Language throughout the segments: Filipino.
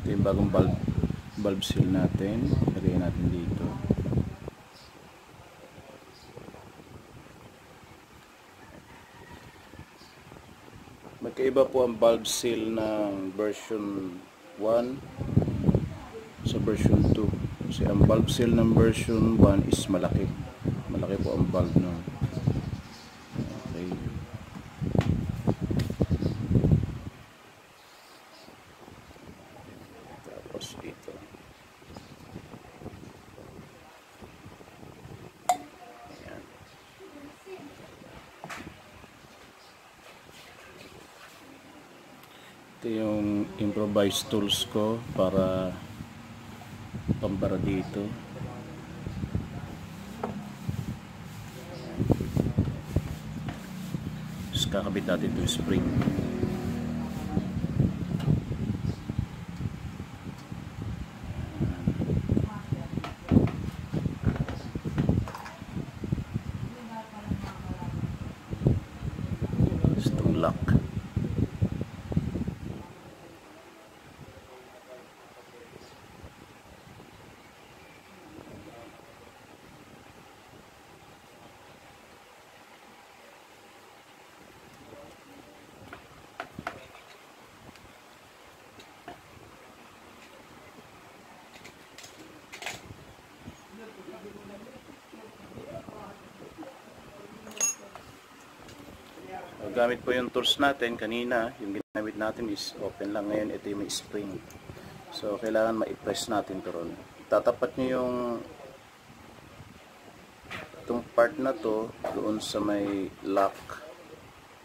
Ito yung bagong valve seal natin. Lagay natin dito. Magkaiba po ang valve seal ng version 1 sa version 2. Kasi ang valve seal ng version 1 is malaki. Malaki po ang valve nun. Okay. Tapos ito. Ayan. Ito yung improvised tools ko para pambara dito. Tapos kakabit natin ito yung spring. Itong lock. Gamit po yung tools natin kanina, yung ginamit natin is open lang. Ngayon ito yung may spring, so kailangan ma-press natin ito ron. Tatapat nyo yung itong part na to doon sa may lock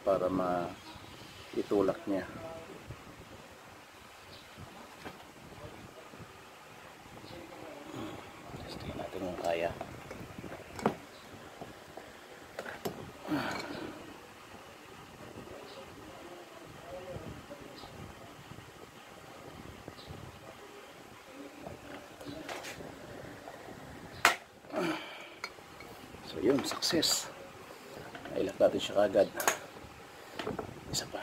para ma-itulak nya. Testingin natin kung kaya. So yun, success. Nailak natin siya kagad. Isa pa.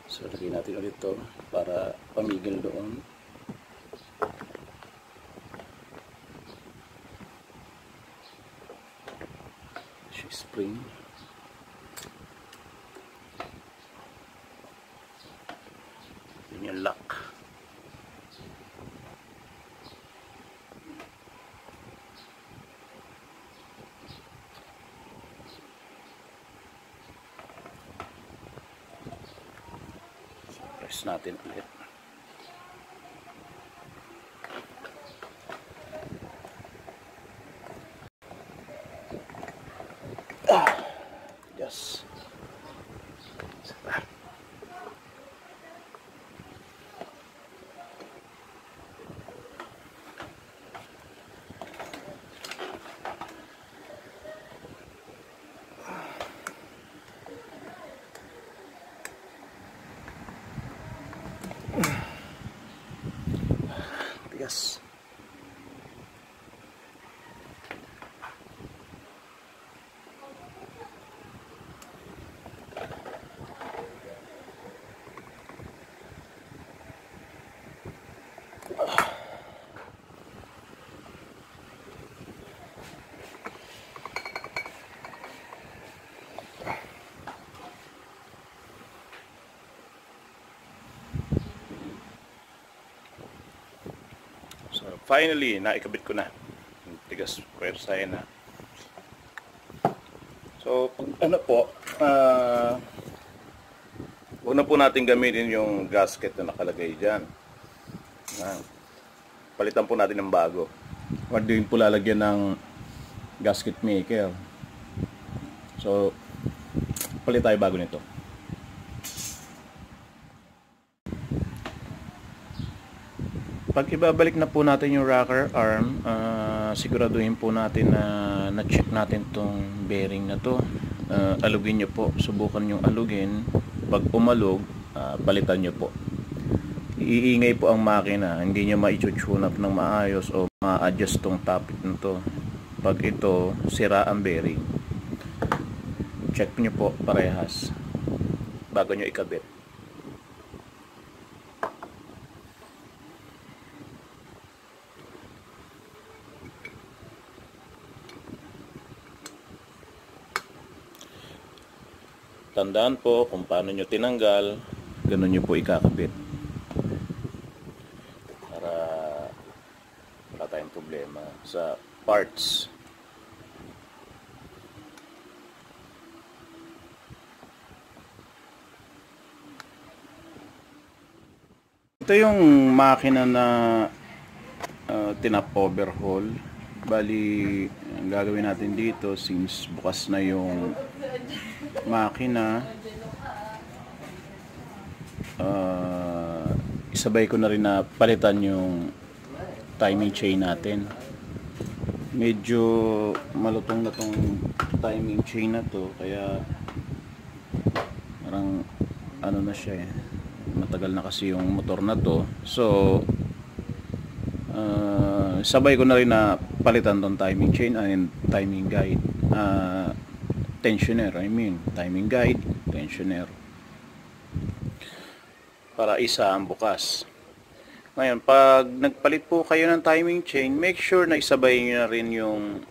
So lagay natin ulit ito para pamigil doon. Spring. Yun yung lock. So, press natin ulit. Yes. Yes. Finally, naikabit ko na. Tigas, pwersahin na. So, ano po, huwag na po natin gamitin yung gasket na nakalagay dyan. Palitan po natin ng bago. Huwag din po lalagyan ng gasket maker. So, palit tayo bago nito. Pag ibabalik na po natin yung rocker arm, siguraduhin po natin na na-check natin tong bearing na to. Alugin nyo po, subukan yung alugin Pag umalog, palitan nyo po. Iingay po ang makina, hindi nyo ma-tune up ng maayos o ma-adjust tong topic nito. Pag ito sira ang bearing, check nyo po parehas bago nyo ikabit. Tandaan po kung paano nyo tinanggal, ganun nyo po ikakabit para wala tayong problema sa parts. Ito yung makina na tinap overhaul. Bali, ang gagawin natin dito, since bukas na yung makina, isabay ko na rin na palitan yung timing chain natin. Medyo malutong na tong timing chain na to, kaya parang ano na siya eh, matagal na kasi yung motor na to. So sabay ko na rin na palitan tong timing chain and timing guide, tensioner, timing guide, tensioner, para isa ang bukas. Ngayon, pag nagpalit po kayo ng timing chain, make sure na isabay nyo na rin yung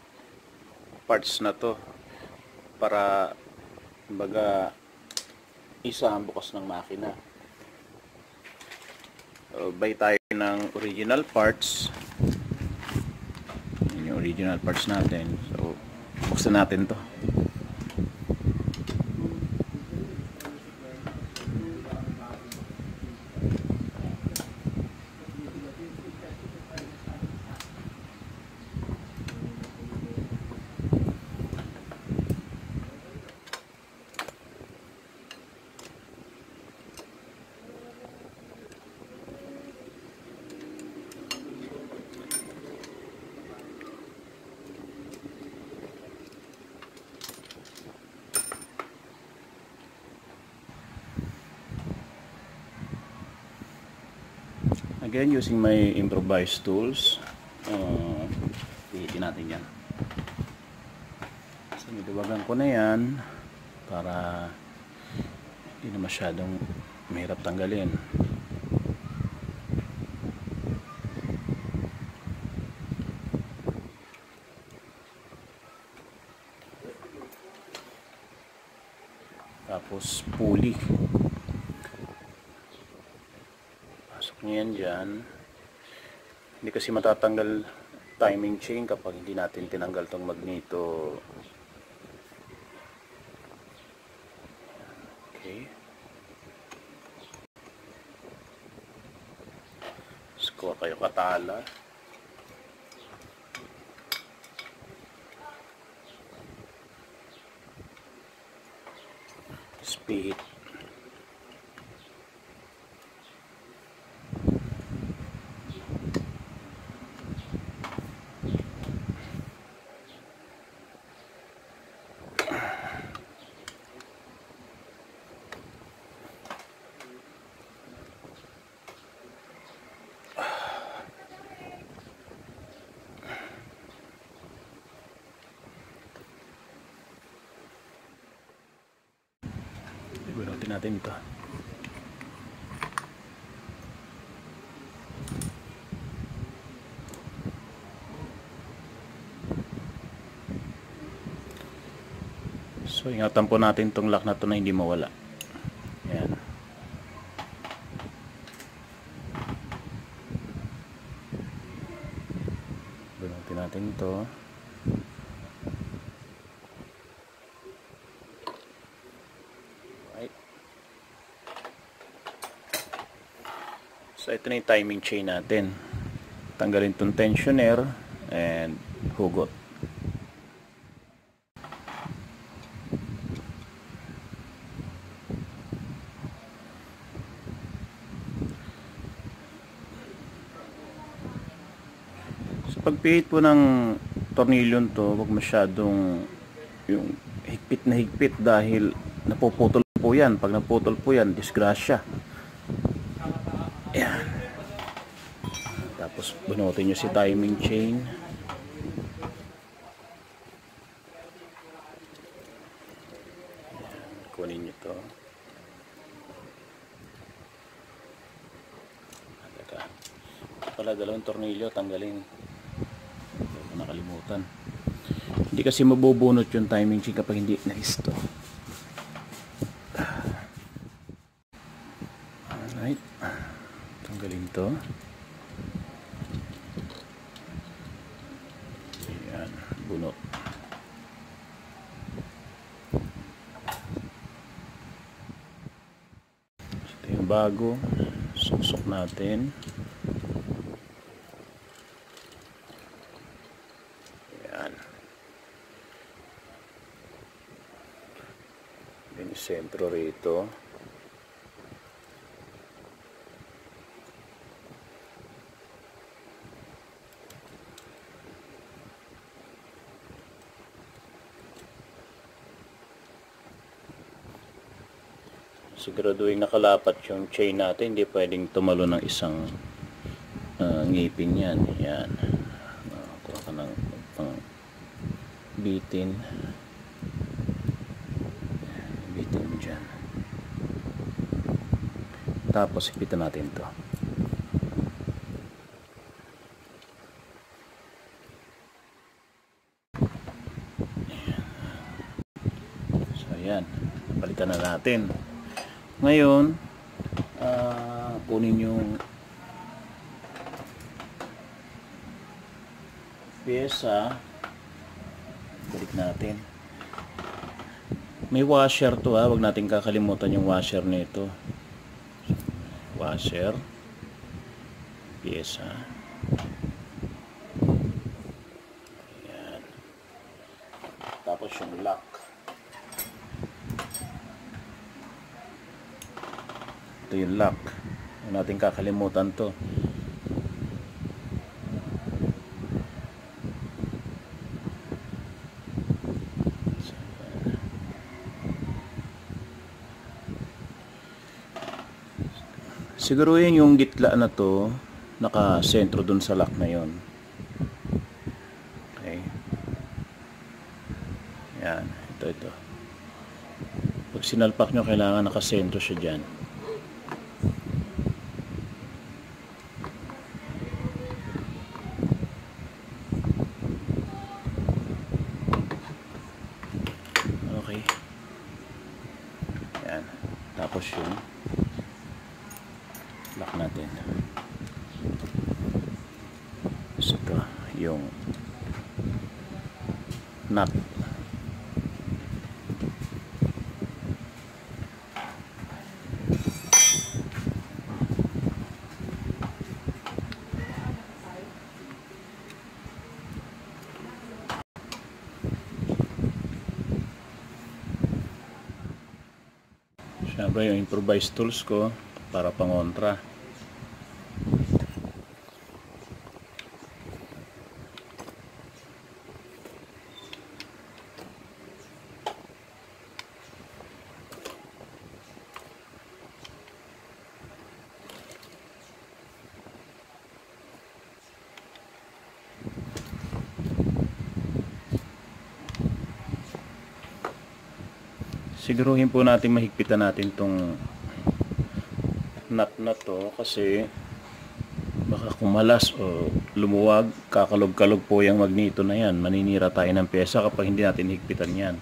parts na to para baga isa ang bukas ng makina. Buy tayo ng original parts. Yan yung original parts natin. So, buksan natin to. Again, using my improvised tools, pihitin natin yan. So, niluwagan ko na yan para hindi na masyadong mahirap tanggalin. Tapos pulley. Yan dyan. Hindi kasi matatanggal timing chain kapag hindi natin tinanggal tong magneto. Okay. Score kayo katala. Speed. Bunutin natin ito. So ingatan po natin itong lock na ito na hindi mawala. Yan. Bunutin natin ito. So ito na yung timing chain natin. Tanggalin itong tensioner and hugot. So pagpihit po ng tornilyon to, huwag masyadong yung higpit na higpit dahil napuputol po po yan. Pag naputol po yan, disgrasya. Ayan. Tapos bunutin nyo si timing chain. Ayan. Kunin nyo to. Teka. Pala dalawang tornilyo, tanggalin. Hindi ko nakalimutan. Hindi kasi mabubunot yung timing chain kapag hindi nalisto. Alright. Tanggalin to. Ayan. Bunot. Ito yung bago. Suksok natin. Ayan. Yung sentro rito. Siguraduhin nakalapat yung chain natin, hindi pwedeng tumalo ng isang ngipin yan. Yan. Kuha ka ng bitin. Bitin mo dyan. Tapos ipitan natin to. So yan. Palitan na natin. Ngayon, kunin yung pyesa, balik natin. May washer to, wag natin kakalimutan yung washer nito. Washer, pyesa. Ayan. Tapos yung lock. Ito yung lock. Huwag natin kakalimutan to. Siguruhin yung gitla na to nakasentro dun sa lock na yon. Okay. Yan. Ito. Pag sinalpak nyo, kailangan nakasentro siya dyan. Okay. Yan. Tapos yung lock natin. So ito, yung nut. Siyempre yung improvised tools ko para pangontra. Siguruhin po natin mahigpitan natin tong nut na to kasi baka kumalas o lumuwag, kakalog-kalog po yung magnito na yan. Maninira tayo ng pyesa kapag hindi natin higpitan yan.